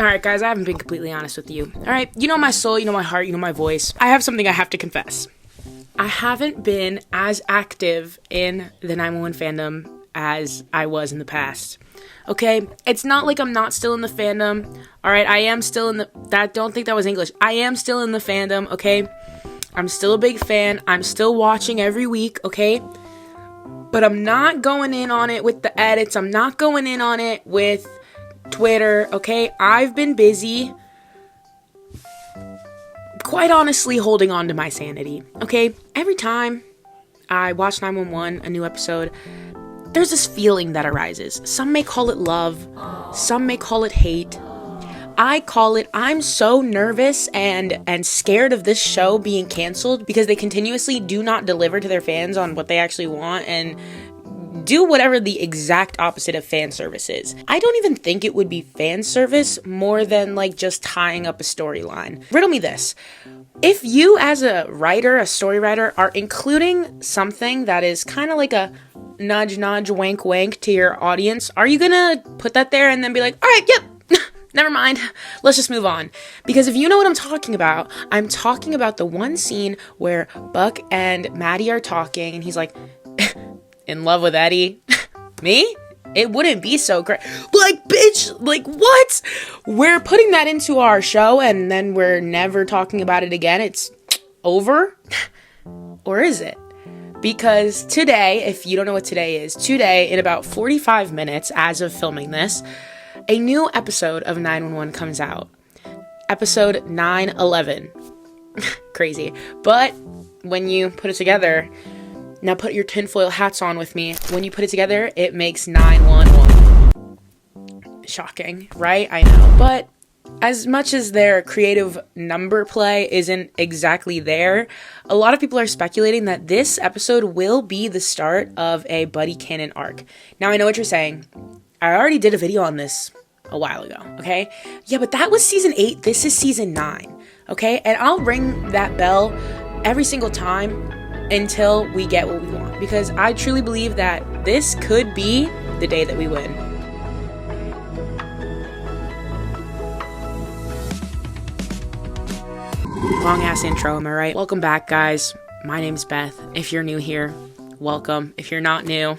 Alright guys, I haven't been completely honest with you. Alright, you know my soul, you know my heart, you know my voice. I have something I have to confess. I haven't been as active in the 911 fandom as I was in the past. Okay? It's not like I'm not still in the fandom. Alright, I am still in the... Don't think that was English. I am still in the fandom, okay? I'm still a big fan. I'm still watching every week, okay? But I'm not going in on it with the edits. I'm not going in on it with Twitter, okay? I've been busy, quite honestly, holding on to my sanity, okay? Every time I watch 911, a new episode, there's this feeling that arises. Some may call it love. Some may call it hate. I call it, I'm so nervous and scared of this show being canceled because they continuously do not deliver to their fans on what they actually want and do whatever the exact opposite of fan service is. I don't even think it would be fan service more than like just tying up a storyline. Riddle me this. If you as a writer, a story writer, are including something that is kind of like a nudge, nudge, wank, wank to your audience, are you gonna put that there and then be like, all right, yep, never mind, let's just move on? Because if you know what I'm talking about the one scene where Buck and Maddie are talking and he's like, in love with Eddie? Me? It wouldn't be so great. Like, bitch, like, what? We're putting that into our show and then we're never talking about it again. It's over? Or is it? Because today, if you don't know what today is, today, in about 45 minutes as of filming this, a new episode of 911 comes out. Episode 911. Crazy. But when you put it together, now put your tinfoil hats on with me. When you put it together, it makes 911. Shocking, right? I know. But as much as their creative number play isn't exactly there, a lot of people are speculating that this episode will be the start of a Buddy Cannon arc. Now, I know what you're saying. I already did a video on this a while ago, okay? Yeah, but that was season 8. This is season 9, okay? And I'll ring that bell every single time until we get what we want. Because I truly believe that this could be the day that we win. Long ass intro, am I right? Welcome back, guys. My name's Beth. If you're new here, welcome. If you're not new,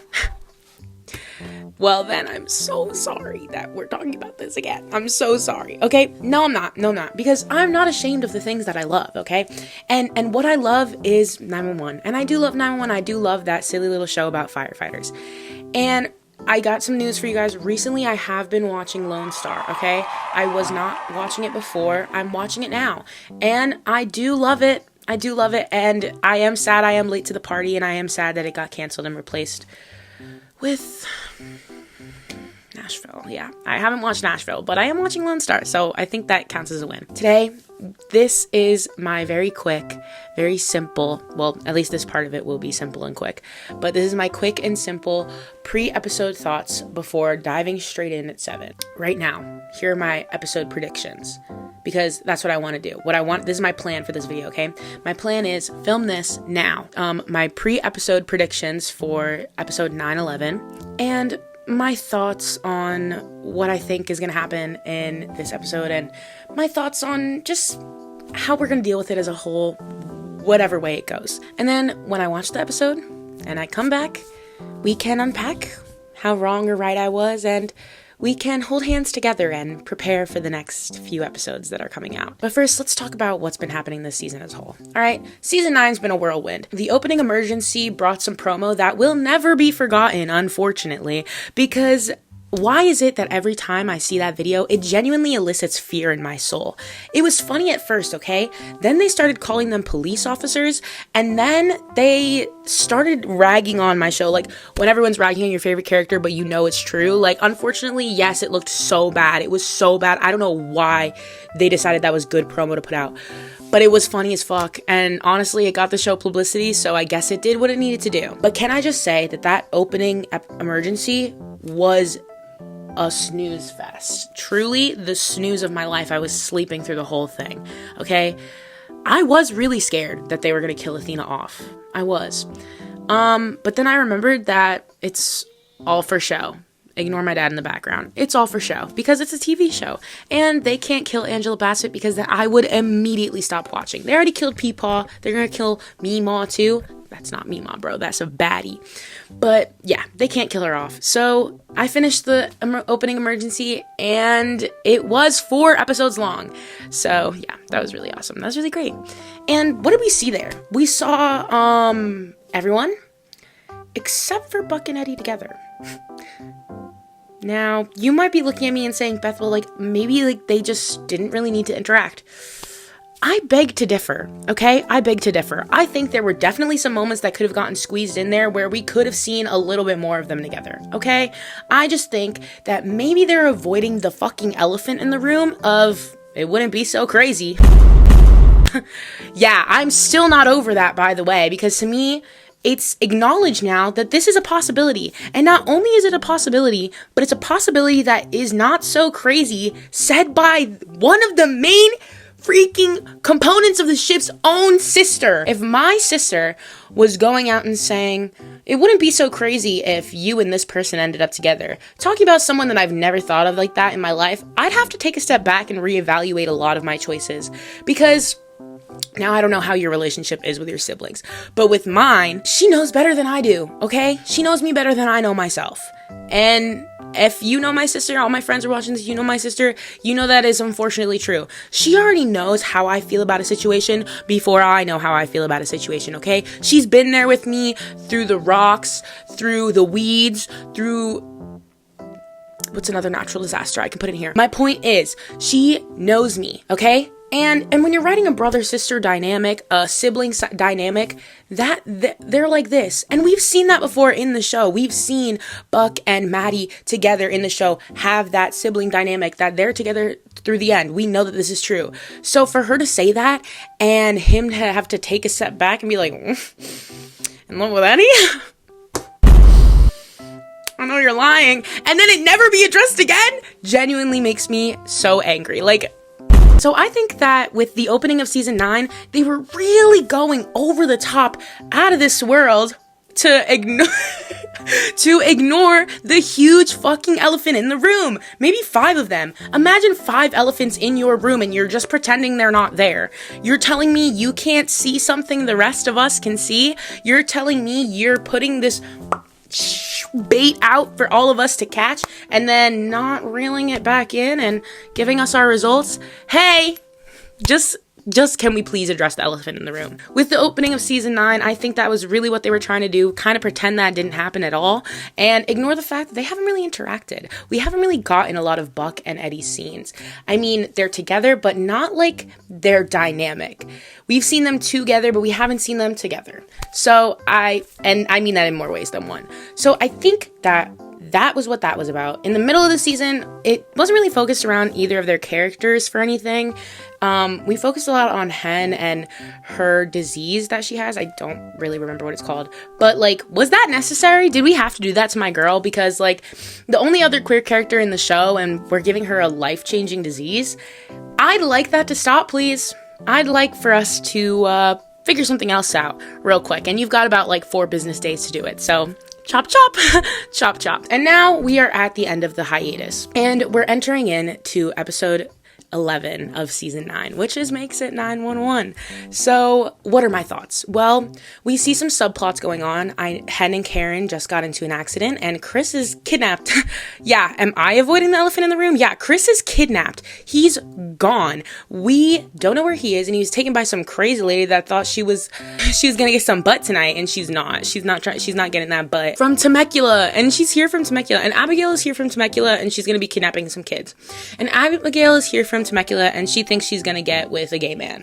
well then, I'm so sorry that we're talking about this again. I'm so sorry, okay? No, I'm not. Because I'm not ashamed of the things that I love, okay? And what I love is 911. And I do love 911. I do love that silly little show about firefighters. And I got some news for you guys. Recently, I have been watching Lone Star, okay? I was not watching it before. I'm watching it now. And I do love it. I do love it. And I am sad I am late to the party. And I am sad that it got canceled and replaced with Nashville. Yeah, I haven't watched Nashville, but I am watching Lone Star, so I think that counts as a win. Today, this is my very quick, very simple, well, at least this part of it will be simple and quick, but this is my quick and simple pre-episode thoughts before diving straight in at 7. Right now, here are my episode predictions, because that's what I want to do. This is my plan for this video, okay? My plan is film this now. My pre-episode predictions for episode 911, and my thoughts on what I think is going to happen in this episode, and my thoughts on just how we're going to deal with it as a whole, whatever way it goes. And then when I watch the episode and I come back, we can unpack how wrong or right I was, and we can hold hands together and prepare for the next few episodes that are coming out. But first, let's talk about what's been happening this season as a whole. All right, season 9's been a whirlwind. The opening emergency brought some promo that will never be forgotten, unfortunately, because why is it that every time I see that video, it genuinely elicits fear in my soul? It was funny at first, okay? Then they started calling them police officers, and then they started ragging on my show, like when everyone's ragging on your favorite character, but you know it's true. Like, unfortunately, yes, it looked so bad. It was so bad. I don't know why they decided that was good promo to put out, but it was funny as fuck, and honestly, it got the show publicity, so I guess it did what it needed to do. But can I just say that opening emergency was a snooze fest. Truly the snooze of my life. I was sleeping through the whole thing, okay? I was really scared that they were going to kill Athena off. I was. But then I remembered that it's all for show. ignore my dad in the background. It's all for show because it's a TV show. And they can't kill Angela Bassett because then I would immediately stop watching. They already killed Peepaw. They're going to kill Meemaw too. That's not Meemaw, bro. That's a baddie. But yeah, they can't kill her off. So I finished the opening emergency and it was 4 episodes long. So yeah, that was really awesome. That was really great. And what did we see there? We saw everyone except for Buck and Eddie together. Now, you might be looking at me and saying, Beth, well, like, maybe, like, they just didn't really need to interact. I beg to differ, okay? I beg to differ. I think there were definitely some moments that could have gotten squeezed in there where we could have seen a little bit more of them together, okay? I just think that maybe they're avoiding the fucking elephant in the room of, it wouldn't be so crazy. Yeah, I'm still not over that, by the way, because to me, it's acknowledged now that this is a possibility. And not only is it a possibility, but it's a possibility that is not so crazy, said by one of the main freaking components of the ship's own sister. If my sister was going out and saying, it wouldn't be so crazy if you and this person ended up together, talking about someone that I've never thought of like that in my life, I'd have to take a step back and reevaluate a lot of my choices. Because now, I don't know how your relationship is with your siblings, but with mine, she knows better than I do, okay? She knows me better than I know myself. And if you know my sister, all my friends are watching this, you know my sister, you know that is unfortunately true. She already knows how I feel about a situation before I know how I feel about a situation, okay? She's been there with me through the rocks, through the weeds, through... what's another natural disaster I can put in here? My point is, she knows me, okay? And when you're writing a brother-sister dynamic, a sibling dynamic, they're like this. And we've seen that before in the show. We've seen Buck and Maddie together in the show have that sibling dynamic, that they're together through the end. We know that this is true. So for her to say that and him to have to take a step back and be like, in love with Eddie? I know you're lying. And then it never be addressed again genuinely makes me so angry. Like, so I think that with the opening of season 9, they were really going over the top, out of this world, to ignore the huge fucking elephant in the room. Maybe 5 of them. Imagine 5 elephants in your room and you're just pretending they're not there. You're telling me you can't see something the rest of us can see? You're telling me you're putting this bait out for all of us to catch and then not reeling it back in and giving us our results? Hey, just can we please address the elephant in the room? With the opening of season 9, I think that was really what they were trying to do, kind of pretend that didn't happen at all, and ignore the fact that they haven't really interacted. We haven't really gotten a lot of Buck and Eddie scenes. I mean, they're together, but not like they're dynamic. We've seen them together, but we haven't seen them together. So I mean that in more ways than one. So I think that was what that was about. In the middle of the season, it wasn't really focused around either of their characters for anything. We focused a lot on Hen and her disease that she has. I don't really remember what it's called. But, like, was that necessary? Did we have to do that to my girl? Because, like, the only other queer character in the show, and we're giving her a life-changing disease, I'd like that to stop, please. I'd like for us to figure something else out real quick. And you've got about, like, 4 business days to do it. So... chop, chop, chop, chop. And now we are at the end of the hiatus, and we're entering into episode 11 of season 9, which makes it 911. So what are my thoughts? Well, we see some subplots going on. Hen and Karen just got into an accident and Chris is kidnapped. Yeah, am I avoiding the elephant in the room? Yeah, Chris is kidnapped. He's gone. We don't know where he is, and he was taken by some crazy lady that thought she was gonna get some butt tonight, and she's not. She's not getting that butt from Temecula, and she's here from Temecula, and Abigail is here from Temecula, and she's gonna be kidnapping some kids. And Abigail is here from Temecula, and she thinks she's gonna get with a gay man.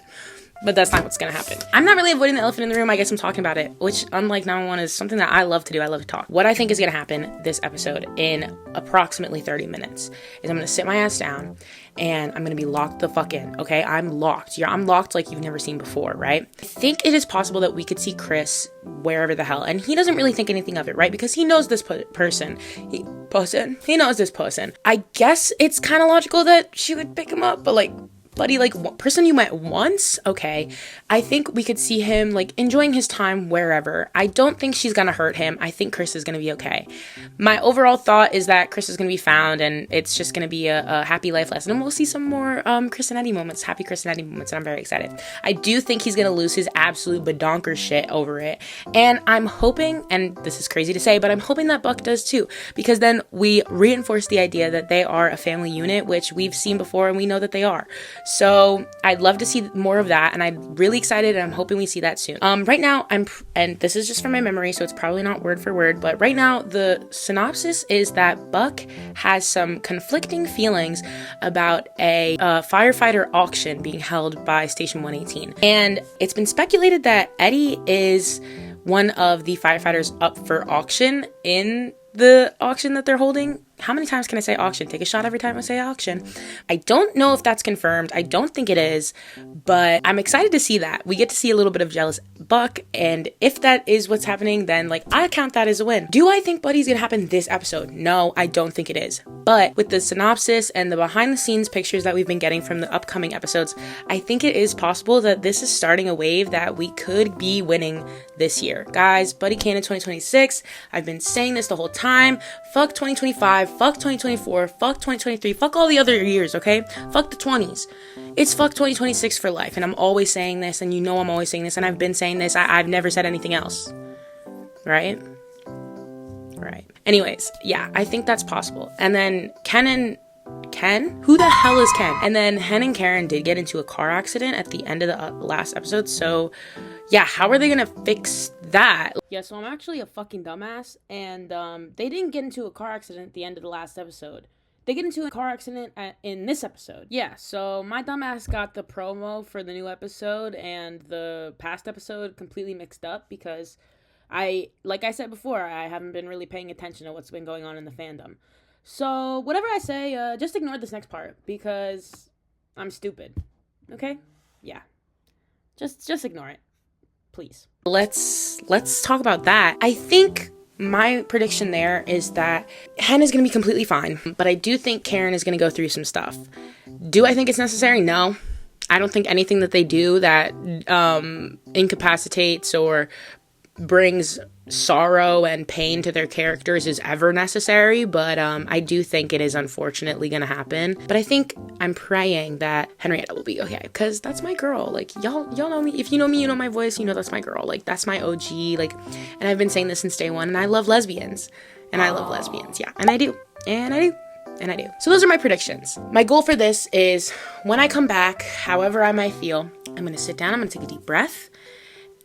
But that's not what's gonna happen. I'm not really avoiding the elephant in the room. I guess I'm talking about it, which, unlike 911, is something that I love to do. I love to talk. What I think is gonna happen this episode in approximately 30 minutes is I'm gonna sit my ass down and I'm gonna be locked the fuck in, okay? I'm locked. Yeah, I'm locked like you've never seen before, right? I think it is possible that we could see Chris wherever the hell, and he doesn't really think anything of it, right? Because he knows this person. He knows this person. I guess it's kind of logical that she would pick him up, but, like, Buddy, like, person you met once? Okay. I think we could see him, like, enjoying his time wherever. I don't think she's gonna hurt him. I think Chris is gonna be okay. My overall thought is that Chris is gonna be found, and it's just gonna be a happy life lesson. And we'll see some more Chris and Eddie moments, happy Chris and Eddie moments, and I'm very excited. I do think he's gonna lose his absolute badonker shit over it. And I'm hoping, and this is crazy to say, but I'm hoping that Buck does too, because then we reinforce the idea that they are a family unit, which we've seen before and we know that they are. So I'd love to see more of that, and I'm really excited, and I'm hoping we see that soon. Right now, and this is just from my memory, so it's probably not word for word, but right now the synopsis is that Buck has some conflicting feelings about a firefighter auction being held by Station 118. And it's been speculated that Eddie is one of the firefighters up for auction in the auction that they're holding. How many times can I say auction? Take a shot every time I say auction. I don't know if that's confirmed. I don't think it is, but I'm excited to see that. We get to see a little bit of jealous Buck, and if that is what's happening, then like I count that as a win. Do I think Buddy's gonna happen this episode? No, I don't think it is. But with the synopsis and the behind the scenes pictures that we've been getting from the upcoming episodes, I think it is possible that this is starting a wave that we could be winning this year. Guys, Buddy Cannon 2026. I've been saying this the whole time. Fuck 2025. Fuck 2024, fuck 2023, fuck all the other years, okay? Fuck the 20s. It's fuck 2026 for life, and I'm always saying this, and you know I'm always saying this, and I've been saying this. I've never said anything else. Right? Anyways, yeah, I think that's possible. And then Ken? Who the hell is Ken? And then Hen and Karen did get into a car accident at the end of the last episode, so yeah, how are they gonna fix that? Yeah, so I'm actually a fucking dumbass, and they didn't get into a car accident at the end of the last episode. They get into a car accident in this episode. Yeah, so my dumbass got the promo for the new episode and the past episode completely mixed up because like I said before, I haven't been really paying attention to what's been going on in the fandom. So whatever I say, just ignore this next part because I'm stupid. Okay? Yeah. Just ignore it. Please. Let's talk about that. I think my prediction there is that Hen is going to be completely fine, but I do think Karen is going to go through some stuff. Do I think it's necessary? No. I don't think anything that they do that incapacitates or brings sorrow and pain to their characters is ever necessary, but I do think it is unfortunately gonna happen. But I think I'm praying that Henrietta will be okay, because that's my girl. Like, y'all know me. If you know me, you know my voice, you know that's my girl. Like, that's my OG. Like, and I've been saying this since day one, and I love lesbians. And I love lesbians, yeah. And I do. So those are my predictions. My goal for this is when I come back, however I might feel, I'm gonna sit down, I'm gonna take a deep breath,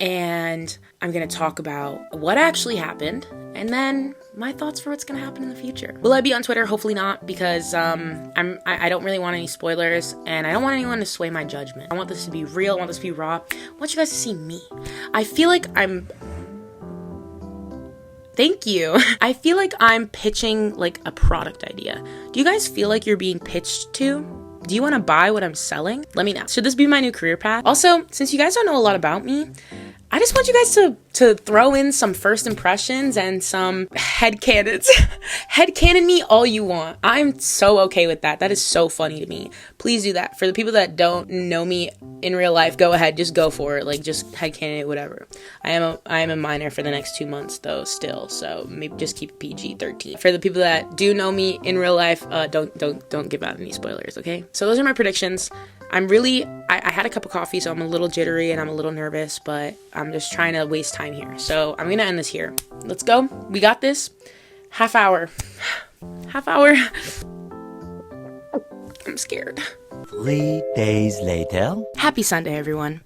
and I'm going to talk about what actually happened, and then my thoughts for what's going to happen in the future. Will I be on Twitter? Hopefully not, because I don't really want any spoilers, and I don't want anyone to sway my judgment. I want this to be real. I want this to be raw. I want you guys to see me. I feel like Thank you. I feel like I'm pitching like a product idea. Do you guys feel like you're being pitched to? Do you want to buy what I'm selling? Let me know. Should this be my new career path? Also, since you guys don't know a lot about me, I just want you guys to throw in some first impressions and some headcanons. Headcanon me all you want. I'm so okay with that. That is so funny to me. Please do that. For the people that don't know me in real life, go ahead. Just go for it. Like, just headcanon it, whatever. I am a minor for the next 2 months, though, still. So maybe just keep PG-13. For the people that do know me in real life, don't give out any spoilers, okay? So those are my predictions. I had a cup of coffee, so I'm a little jittery and I'm a little nervous, but I'm just trying to waste time here. So I'm going to end this here. Let's go. We got this. Half hour. I'm scared. 3 days later. Happy Sunday, everyone.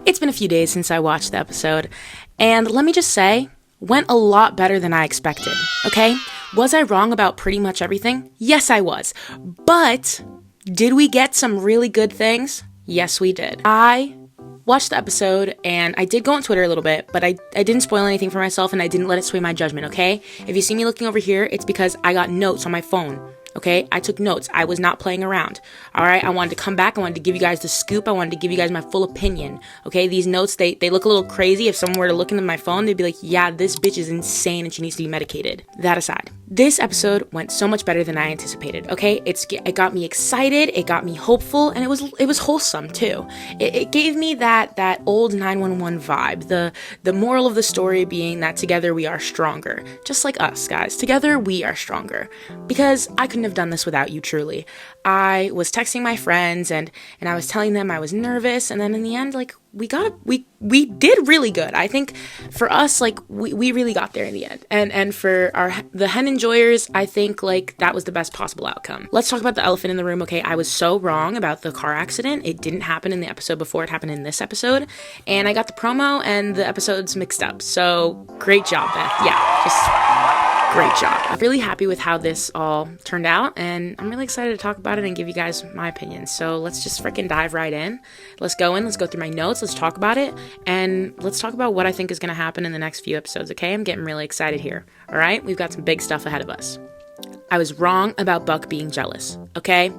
It's been a few days since I watched the episode, and let me just say, went a lot better than I expected, okay? Was I wrong about pretty much everything? Yes, I was. But did we get some really good things? Yes, we did. I watched the episode, and I did go on Twitter a little bit, but I didn't spoil anything for myself, and I didn't let it sway my judgment, okay? If you see me looking over here, it's because I got notes on my phone, Okay, I took notes. I was not playing around. All right, I wanted to come back. I wanted to give you guys the scoop. I wanted to give you guys my full opinion. Okay, these notes, they look a little crazy. If someone were to look into my phone, they'd be like, yeah, this bitch is insane and she needs to be medicated. That aside, this episode went so much better than I anticipated. Okay, it got me excited, it got me hopeful, and it was wholesome too. It gave me that old 911 vibe. The moral of the story being that together we are stronger. Just like us, guys. Together we are stronger. Because I couldn't have done this without you, truly. I was texting my friends and I was telling them I was nervous, and then in the end, like, we did really good. I think for us, like, we really got there in the end. And for the hen enjoyers, I think, like, that was the best possible outcome. Let's talk about the elephant in the room, okay? I was so wrong about the car accident. It didn't happen in the episode before, it happened in this episode. And I got the promo and the episodes mixed up. So, great job, Beth. Yeah, just great job. I'm really happy with how this all turned out, and I'm really excited to talk about it and give you guys my opinion. So let's just freaking dive right in. Let's go through my notes, let's talk about it, and let's talk about what I think is going to happen in the next few episodes, okay? I'm getting really excited here, all right? We've got some big stuff ahead of us. I was wrong about Buck being jealous, okay?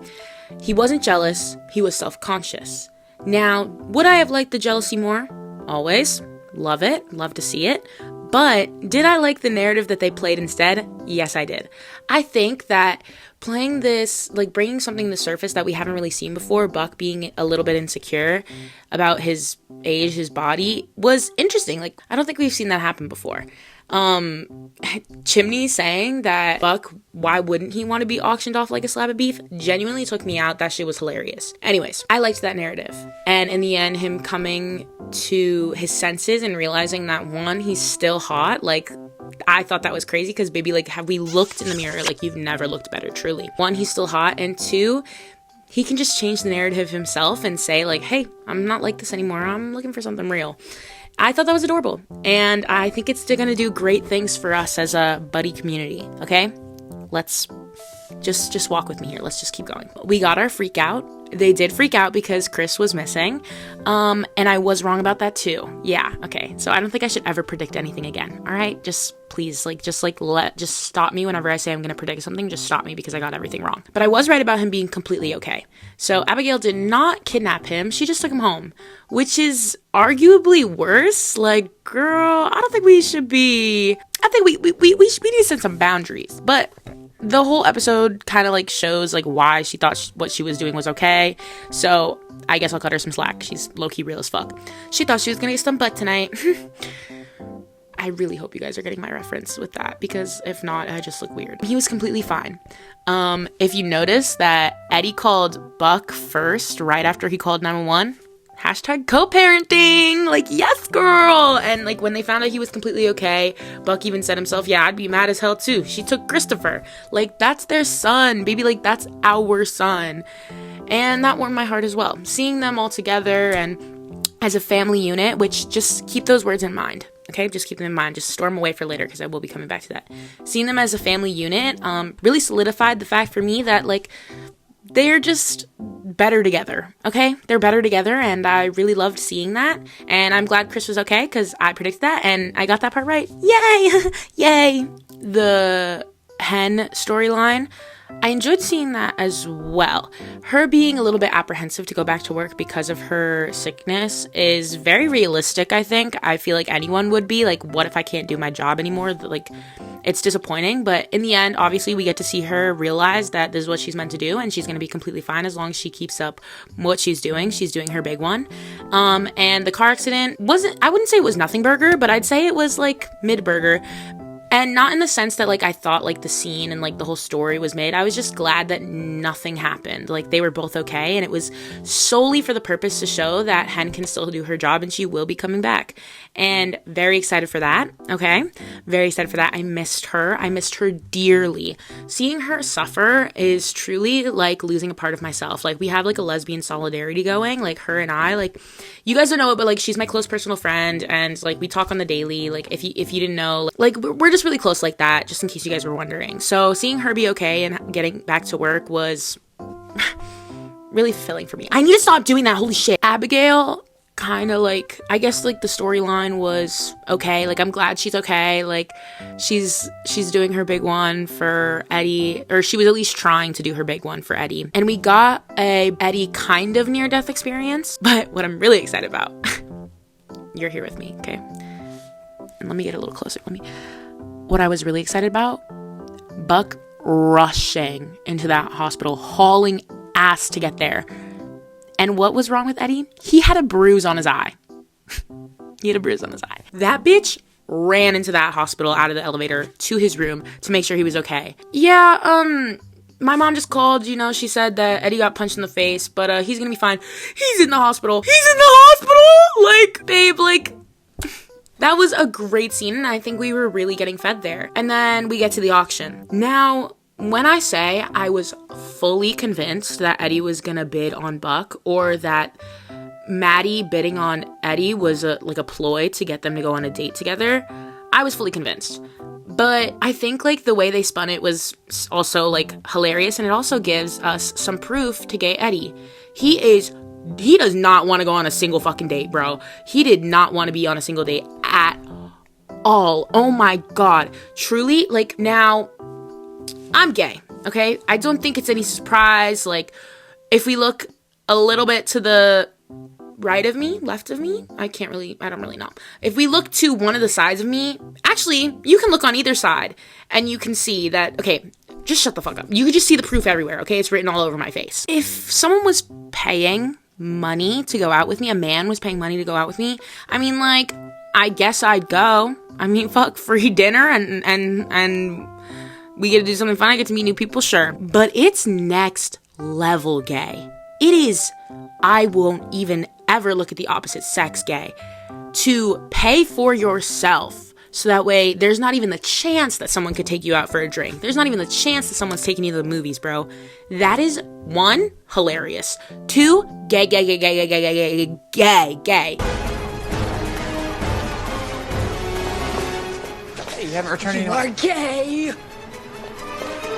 He wasn't jealous, he was self-conscious. Now, would I have liked the jealousy more? Always. Love it. Love to see it. But did I like the narrative that they played instead? Yes, I did. I think that playing this, like, bringing something to the surface that we haven't really seen before, Buck being a little bit insecure about his age, his body, was interesting. Like, I don't think we've seen that happen before. Chimney saying that Buck, why wouldn't he want to be auctioned off like a slab of beef, genuinely took me out. That shit was hilarious. Anyways, I liked that narrative. And in the end, him coming to his senses and realizing that, one, he's still hot. Like, I thought that was crazy because, baby, like, have we looked in the mirror? Like, you've never looked better, truly. One, he's still hot. And two, he can just change the narrative himself and say, like, hey, I'm not like this anymore. I'm looking for something real. I thought that was adorable, and I think it's going to do great things for us as a buddy community, okay? Let's just walk with me here. Let's just keep going. We got our freak out. They did freak out because Chris was missing, and I was wrong about that too. Yeah, okay. So I don't think I should ever predict anything again, all right? Just please, just stop me whenever I say I'm going to predict something. Just stop me because I got everything wrong. But I was right about him being completely okay. So Abigail did not kidnap him. She just took him home, which is arguably worse. Like, girl, I don't think we should be... I think we need to set some boundaries. But the whole episode kind of, like, shows, like, why she thought what she was doing was okay. So I guess I'll cut her some slack. She's low-key real as fuck. She thought she was going to get some butt tonight. I really hope you guys are getting my reference with that, because if not, I just look weird. He was completely fine. If you notice that Eddie called Buck first right after he called 911, hashtag co-parenting, like, yes, girl. And, like, when they found out he was completely okay, Buck even said himself, yeah, I'd be mad as hell too. She took Christopher. Like, that's their son, baby. Like, that's our son. And that warmed my heart as well. Seeing them all together and as a family unit, which, just keep those words in mind. Okay, just keep them in mind. Just store them away for later, because I will be coming back to that. Seeing them as a family unit really solidified the fact for me that, like, they're just better together, okay? They're better together, and I really loved seeing that. And I'm glad Chris was okay, because I predicted that, and I got that part right. Yay! Yay! The hen storyline, I enjoyed seeing that as well. Her being a little bit apprehensive to go back to work because of her sickness is very realistic, I think. I feel like anyone would be. Like, what if I can't do my job anymore? Like, it's disappointing. But in the end, obviously, we get to see her realize that this is what she's meant to do, and she's going to be completely fine as long as she keeps up what she's doing. She's doing her big one. And the car accident I wouldn't say it was nothing burger, but I'd say it was, like, mid-burger. And not in the sense that, like, I thought, like, the scene and, like, the whole story was made. I was just glad that nothing happened. Like, they were both okay, and it was solely for the purpose to show that Hen can still do her job and she will be coming back. And very excited for that, okay? Very excited for that. I missed her. I missed her dearly. Seeing her suffer is truly, like, losing a part of myself. Like, we have, like, a lesbian solidarity going, like, her and I. Like, you guys don't know it, but, like, she's my close personal friend, and, like, we talk on the daily. Like, if you didn't know, like, we're just really close like that, just in case you guys were wondering. So seeing her be okay and getting back to work was really fulfilling for me. I need to stop doing that. Holy shit. Abigail kind of like, I guess like the storyline was okay. Like, I'm glad she's okay. Like, she's doing her big one for Eddie, or she was at least trying to do her big one for Eddie. And we got a Eddie kind of near-death experience. But what I'm really excited about, you're here with me, okay? And let me get a little closer. What I was really excited about, Buck rushing into that hospital, hauling ass to get there. And what was wrong with Eddie? He had a bruise on his eye. He had a bruise on his eye. That bitch ran into that hospital out of the elevator to his room to make sure he was okay. Yeah, my mom just called, she said that Eddie got punched in the face, but he's gonna be fine. He's in the hospital. He's in the hospital! Like, babe, like, that was a great scene, and I think we were really getting fed there. And then we get to the auction. Now, when I say I was fully convinced that Eddie was gonna bid on Buck, or that Maddie bidding on Eddie was a ploy to get them to go on a date together, I was fully convinced. But I think like the way they spun it was also like hilarious, and it also gives us some proof to gay Eddie. He does not want to go on a single fucking date, bro. He did not want to be on a single date at all. Oh my God. Truly, like, now, I'm gay, okay? I don't think it's any surprise. Like, if we look a little bit to the right of me, left of me, I don't really know. If we look to one of the sides of me, actually, you can look on either side, and you can see that, okay, just shut the fuck up. You can just see the proof everywhere, okay? It's written all over my face. If someone was paying money to go out with me, a man was paying money to go out with me, I mean, like, I guess I'd go. I mean, fuck, free dinner and we get to do something fun, I get to meet new people, sure. But it's next level gay. It is, I won't even ever look at the opposite sex gay. To pay for yourself, so that way there's not even the chance that someone could take you out for a drink. There's not even the chance that someone's taking you to the movies, bro. That is, 1, hilarious. 2, gay. Hey, you haven't returned any. You are gay!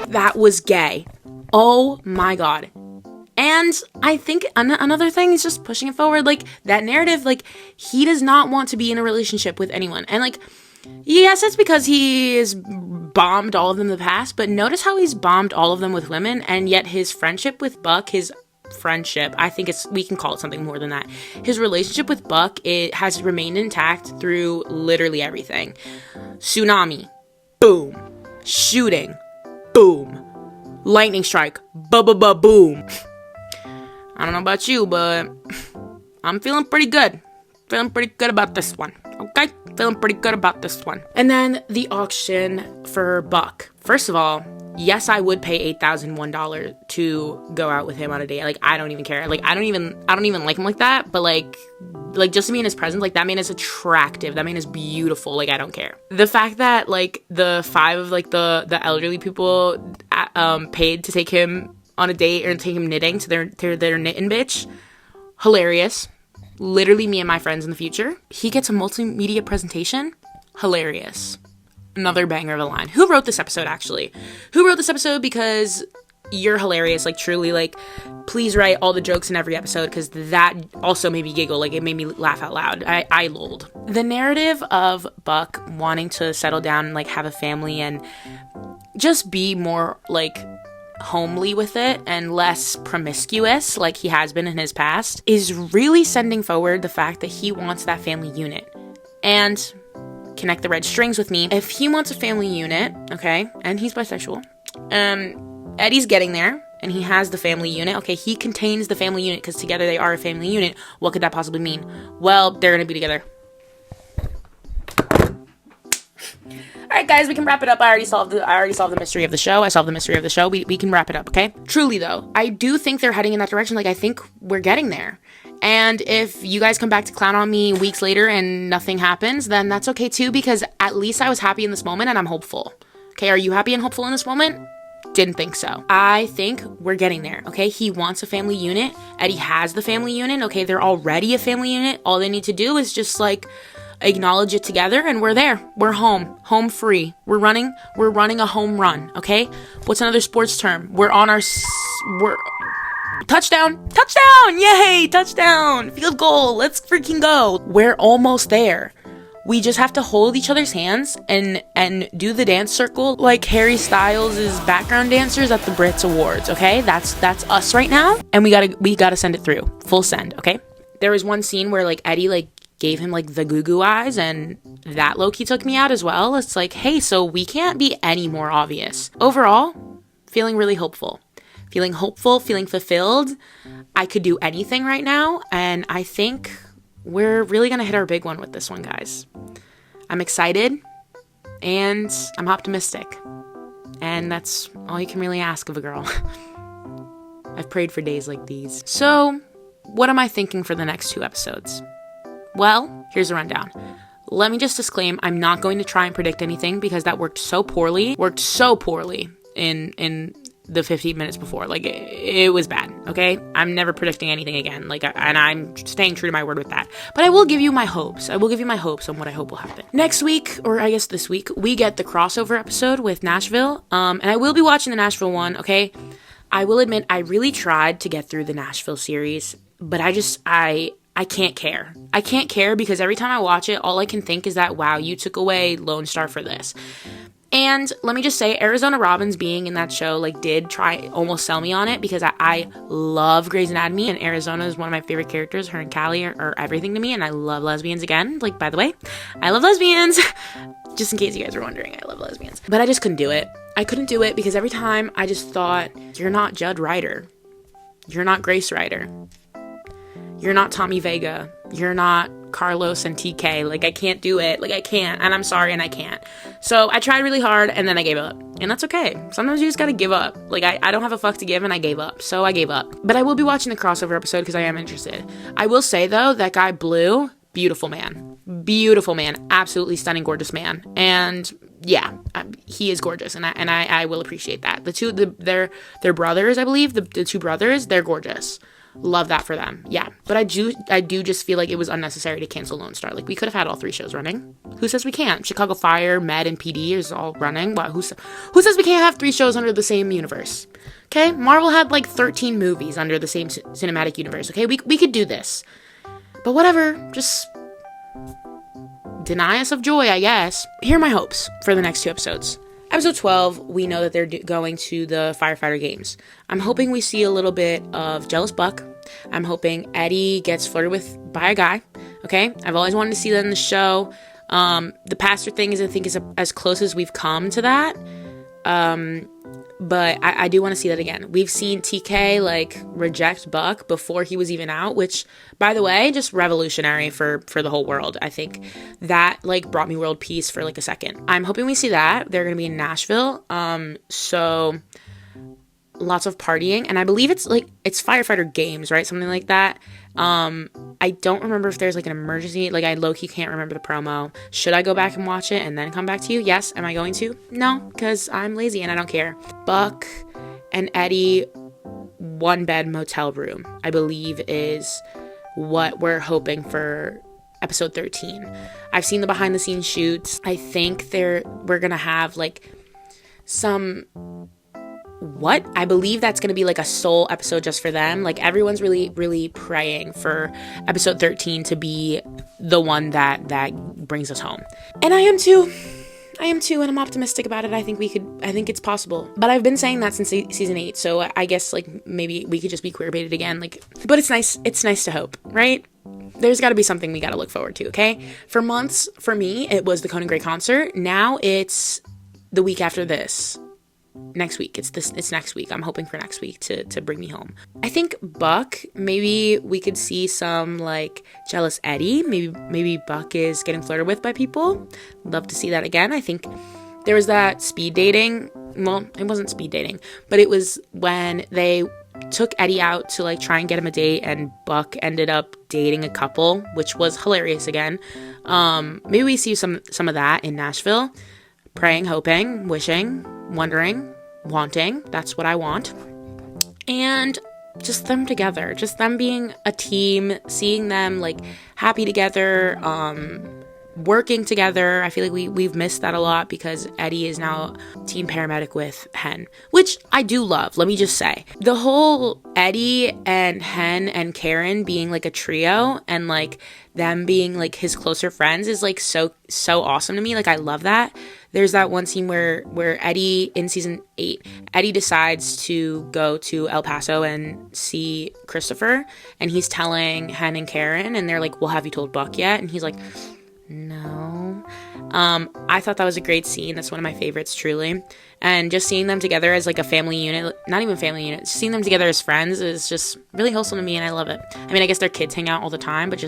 That was gay. Oh my God. And I think another thing is just pushing it forward. Like, that narrative, like, he does not want to be in a relationship with anyone. And, like, yes, it's because he has bombed all of them in the past, but notice how he's bombed all of them with women, and yet his friendship with Buck, I think we can call it something more than that. His relationship with Buck, it has remained intact through literally everything. Tsunami, boom. Shooting, boom. Lightning strike, boom. I don't know about you, but I'm feeling pretty good. Feeling pretty good about this one. Okay? Feeling pretty good about this one. And then the auction for Buck. First of all, yes, I would pay $8,001 to go out with him on a date. Like, I don't even care. Like, I don't even like him like that, but like just to be in his presence, like, that man is attractive. That man is beautiful. Like, I don't care. The fact that like the 5 of like the elderly people paid to take him on a date or take him knitting to their knitting bitch, hilarious. Literally me and my friends in the future. He gets a multimedia presentation, hilarious. Another banger of a line. Who wrote this episode, actually? Who wrote this episode? Because you're hilarious. Like, truly, like, please write all the jokes in every episode, because that also made me giggle. Like, it made me laugh out loud. I lolled. The narrative of Buck wanting to settle down and, like, have a family and just be more, like, homely with it and less promiscuous like he has been in his past is really sending forward the fact that he wants that family unit. And connect the red strings with me. If he wants a family unit, okay, and he's bisexual, Eddie's getting there, and he has the family unit. Okay, he contains the family unit because together they are a family unit. What could that possibly mean? Well, they're gonna be together. All right, guys, we can wrap it up. I already solved the mystery of the show. I solved the mystery of the show. We can wrap it up, okay? Truly, though, I do think they're heading in that direction. Like, I think we're getting there. And if you guys come back to clown on me weeks later and nothing happens, then that's okay too, because at least I was happy in this moment and I'm hopeful. Okay, are you happy and hopeful in this moment? Didn't think so. I think we're getting there, okay? He wants a family unit. Eddie has the family unit, okay? They're already a family unit. All they need to do is just, like, acknowledge it together, and we're there. We're home free. We're running a home run, okay? What's another sports term? Touchdown! Touchdown! Yay! Touchdown! Field goal! Let's freaking go! We're almost there. We just have to hold each other's hands and do the dance circle like Harry Styles' background dancers at the Brits Awards, okay? That's us right now, and we gotta send it through. Full send, okay? There was one scene where like Eddie like gave him like the goo eyes, and that low-key took me out as well. It's like, hey, so we can't be any more obvious. Overall, feeling really hopeful. Feeling hopeful, feeling fulfilled. I could do anything right now, and I think we're really gonna hit our big one with this one, guys. I'm excited, and I'm optimistic. And that's all you can really ask of a girl. I've prayed for days like these. So, what am I thinking for the next 2 episodes? Well, here's a rundown. Let me just disclaim, I'm not going to try and predict anything because that worked so poorly in the 15 minutes before. Like, it was bad, okay? I'm never predicting anything again. And I'm staying true to my word with that. But I will give you my hopes. I will give you my hopes on what I hope will happen. Next week, or I guess this week, we get the crossover episode with Nashville. And I will be watching the Nashville one, okay? I will admit, I really tried to get through the Nashville series, but I can't care. I can't care because every time I watch it, all I can think is that, wow, you took away Lone Star for this. And let me just say, Arizona Robbins being in that show, like, did try almost sell me on it because I love Grey's Anatomy, and Arizona is one of my favorite characters. Her and Callie are everything to me, and I love lesbians again. Like, by the way, I love lesbians. Just in case you guys were wondering, I love lesbians. But I just couldn't do it. I couldn't do it because every time I just thought, you're not Judd Ryder. You're not Grace Ryder. You're not Tommy Vega. You're not Carlos and TK. Like, I can't do it. Like, I can't. And I'm sorry, and I can't. So I tried really hard, and then I gave up. And that's okay. Sometimes you just gotta give up. Like, I don't have a fuck to give, and I gave up. So I gave up. But I will be watching the crossover episode because I am interested. I will say, though, that guy Blue, beautiful man. Beautiful man. Absolutely stunning, gorgeous man. And yeah, he is gorgeous, and I will appreciate that. They're brothers, I believe. The 2 brothers, they're gorgeous. Love that for them. Yeah. But I do just feel like it was unnecessary to cancel Lone Star. Like, we could have had all 3 shows running. Who says we can't? Chicago Fire, Med, and PD is all running. Wow, who says we can't have 3 shows under the same universe? Okay? Marvel had like 13 movies under the same cinematic universe. Okay? We could do this. But whatever. Just deny us of joy, I guess. Here are my hopes for the next 2 episodes. Episode 12, we know that they're going to the firefighter games. I'm hoping we see a little bit of jealous Buck. I'm hoping Eddie gets flirted with by a guy. Okay? I've always wanted to see that in the show. The pastor thing I think is as close as we've come to that. But I do want to see that again. We've seen TK, like, reject Buck before he was even out, which, by the way, just revolutionary for the whole world. I think that, like, brought me world peace for, like, a second. I'm hoping we see that. They're going to be in Nashville. So lots of partying. And I believe it's firefighter games, right? Something like that. I don't remember if there's like an emergency. Like, I low-key can't remember the promo. Should I go back and watch it and then come back to you? Yes. Am I going to? No, because I'm lazy and I don't care. Buck and Eddie, 1-bed motel room, I believe, is what we're hoping for episode 13. I've seen the behind-the-scenes shoots. I think we're gonna have like some... I believe that's going to be like a soul episode just for them. Like, everyone's really, really praying for episode 13 to be the one that brings us home. And I am too, and I'm optimistic about it. I think it's possible. But I've been saying that since season 8, so I guess, like, maybe we could just be queer baited again. Like, but it's nice to hope, right? There's got to be something we got to look forward to, okay? For months, for me, it was the Conan Gray concert. Now it's the week after this. Next week. It's next week. I'm hoping for next week to bring me home. I think Buck, maybe we could see some, like, jealous Eddie. Maybe Buck is getting flirted with by people. Love to see that again. I think there was that speed dating. Well, it wasn't speed dating, but it was when they took Eddie out to, like, try and get him a date, and Buck ended up dating a couple, which was hilarious again. Maybe we see some of that in Nashville. Praying, hoping, wishing, wondering, wanting. That's what I want. And just them together. Just them being a team. Seeing them, like, happy together. working together. I feel like we've missed that a lot because Eddie is now team paramedic with Hen, which I do love. Let me just say, the whole Eddie and Hen and Karen being like a trio and like them being like his closer friends is like so awesome to me. Like I love that. There's that one scene where Eddie, in season 8, Eddie decides to go to El Paso and see Christopher, and he's telling Hen and Karen, and they're like, well, have you told Buck yet? And he's like, no. I thought that was a great scene. That's one of my favorites, truly. And just seeing them together as like a family unit, not even family unit, seeing them together as friends is just really wholesome to me, and I love it. I mean, I guess their kids hang out all the time, but I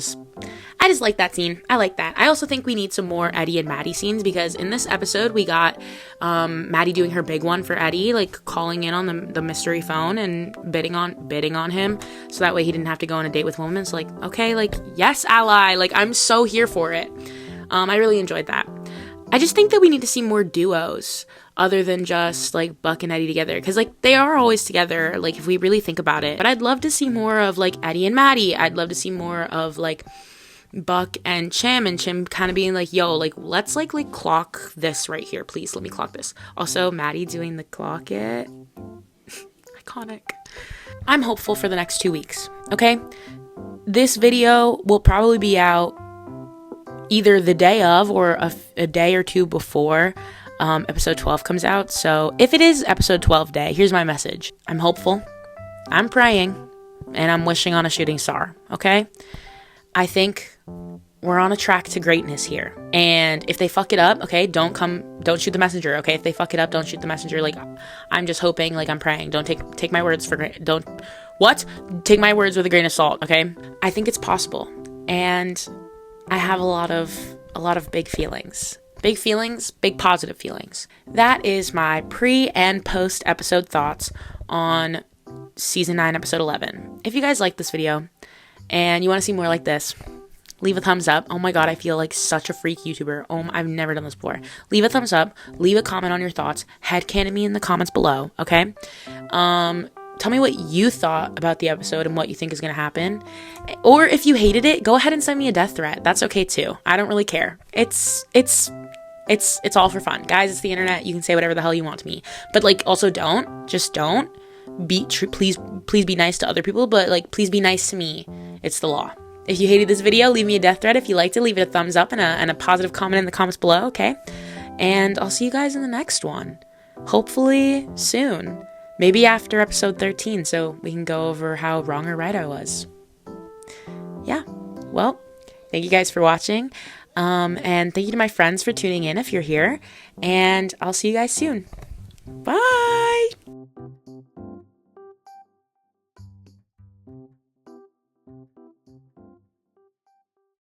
just like that scene. I like that. I also think we need some more Eddie and Maddie scenes, because in this episode we got Maddie doing her big one for Eddie, like calling in on the mystery phone and bidding on him, so that way he didn't have to go on a date with women. So like, okay, like, yes, ally, like I'm so here for it. I really enjoyed that. I just think that we need to see more duos other than just like Buck and Eddie together, because like they are always together, like if we really think about it. But I'd love to see more of like Eddie and Maddie. I'd love to see more of like Buck and Chim kind of being like, yo, like let's like clock this right here, please let me clock this. Also Maddie doing the clock it. Iconic. I'm hopeful for the next 2 weeks. Okay, this video will probably be out either the day of or a day or two before episode 12 comes out. So if it is episode 12 day, here's my message. I'm hopeful, I'm praying, and I'm wishing on a shooting star. Okay, I think we're on a track to greatness here, and if they fuck it up, okay, don't shoot the messenger. Okay, if they fuck it up, don't shoot the messenger. Like, I'm just hoping, like I'm praying. Don't take my words take my words with a grain of salt. Okay, I think it's possible, and I have a lot of big feelings, big positive feelings. That is my pre and post episode thoughts on season 9, episode 11. If you guys like this video and you want to see more like this, leave a thumbs up. Oh my god, I feel like such a freak YouTuber. I've never done this before. Leave a thumbs up, leave a comment on your thoughts, headcanon me in the comments below, okay? Tell me what you thought about the episode and what you think is going to happen. Or if you hated it, go ahead and send me a death threat. That's okay too. I don't really care. It's all for fun. Guys, it's the internet. You can say whatever the hell you want to me. But like, also don't be true. Please be nice to other people, but like, please be nice to me. It's the law. If you hated this video, leave me a death threat. If you liked it, leave it a thumbs up and a positive comment in the comments below, okay? And I'll see you guys in the next one. Hopefully soon. Maybe after episode 13, so we can go over how wrong or right I was. Yeah, well, thank you guys for watching. And thank you to my friends for tuning in if you're here. And I'll see you guys soon. Bye!